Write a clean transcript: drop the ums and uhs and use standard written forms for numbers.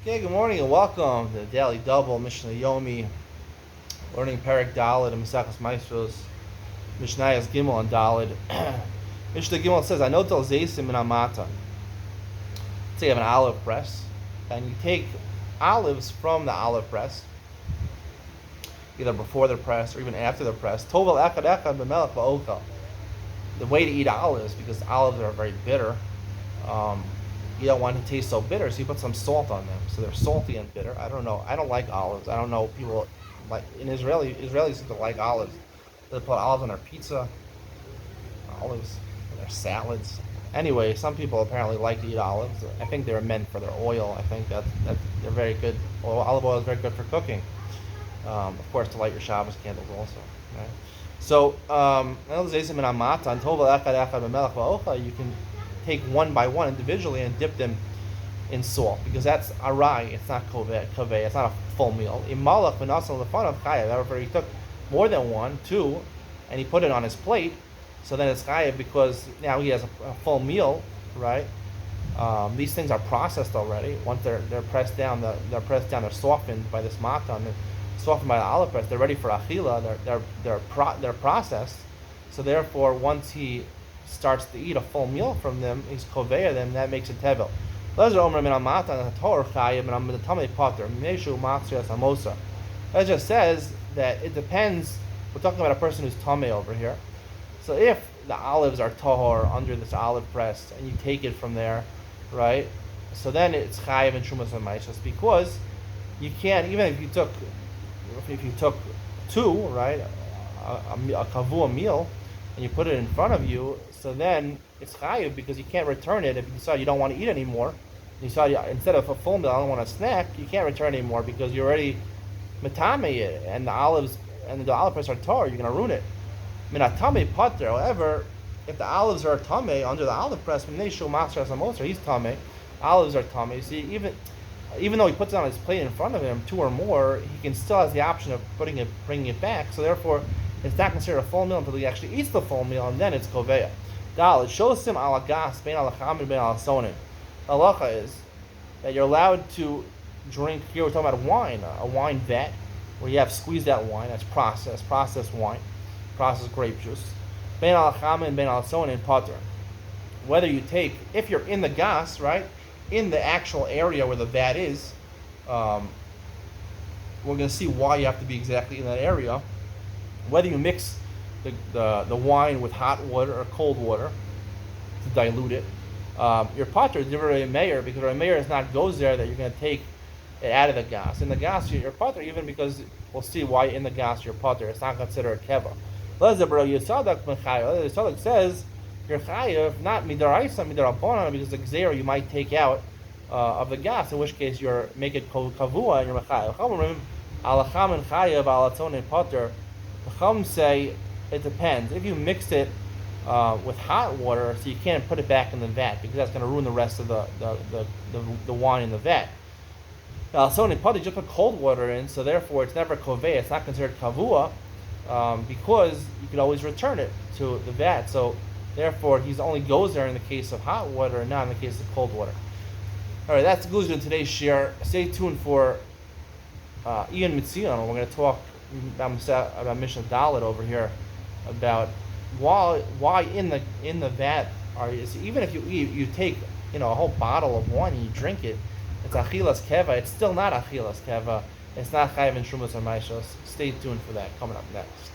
Okay, good morning and welcome to the Daily Double, Mishnah Yomi, learning Perek Daled and Maasros, Mishnayos Gimel and Daled. Mishnah Gimel says, I know Tel Zaysim in Amata. Let's say you have an olive press, and you take olives from the olive press, either before the press or even after the press. Tovel echad echad b'melech ba'ochel. The way to eat olives, because olives are very bitter, you don't want it to taste so bitter, so you put some salt on them. So they're salty and bitter. I don't know. I don't like olives. I don't know people like in Israelis seem to like olives. They put olives on their pizza, olives on their salads. Anyway, some people apparently like to eat olives. I think they're meant for their oil. I think that they're very good. Olive oil is very good for cooking. Of course, to light your Shabbos candles also. Right? So, you can take one by one individually and dip them in salt, because that's arai, it's not kaveh, it's not a full meal. However, he took more than one, two, and he put it on his plate, so then it's chayav because now he has a full meal, right? These things are processed already. Once they're pressed down, they're softened by this mata, and they're softened by the olive press. They're ready for achila. They're processed. So therefore, once he starts to eat a full meal from them, he's koveya them, that makes it tevel. That just says that it depends. We're talking about a person who's tameh over here. So if the olives are tahor under this olive press and you take it from there, right? So then it's chayiv and shumas and maishas, because you can't, even if you took two, right, a kavua meal, and you put it in front of you, so then it's chayiv because you can't return it if you decide you don't want to eat anymore. You decide instead of a full meal, I don't want a snack. You can't return it anymore because you already metame it, and the olive press are tar. You're going to ruin it. Minatame pater. However, if the olives are tame under the olive press, Maasros, he's tame. Olives are tame. See, even though he puts it on his plate in front of him, two or more, he can still has the option of bringing it back. So therefore, it's not considered a full meal until he actually eats the full meal, and then it's koveya. It shows him alagas bein alacham and bein alasonin. Halacha is that you're allowed to drink. Here we're talking about wine, a wine vat, where you have squeezed out wine. That's processed wine, processed grape juice. Bein alacham and bein alasonin pater. Whether you take, if you're in the gas, right, in the actual area where the vat is, we're going to see why you have to be exactly in that area. Whether you mix the wine with hot water or cold water to dilute it, your pater is different than mayor, because a mayor is not goes there that you're going to take it out of the gas. In the gas, your pater, even because we'll see why in the gas your pater, it's not considered a keva. Yisadak says you're chayav not midaraisa midarabana, because the gzera you might take out of the gas, in which case you're make it kavua and you're mechayav. Alacham and chayav alatzon and pater. The Chum say it depends. If you mix it with hot water, so you can't put it back in the vat, because that's going to ruin the rest of the wine in the vat. So in Padi, just put cold water in, so therefore it's never koveh. It's not considered kavua, because you could always return it to the vat. So therefore, he only goes there in the case of hot water, and not in the case of cold water. All right, that's the conclusion of today's share. Stay tuned for Ian Mitzion. We're going to talk about Mishnah Dalet over here, about why in the vat even if you take a whole bottle of wine and you drink it, it's achilas keva. It's still not achilas keva. It's not chayav and shumas or maishos. Stay tuned for that coming up next.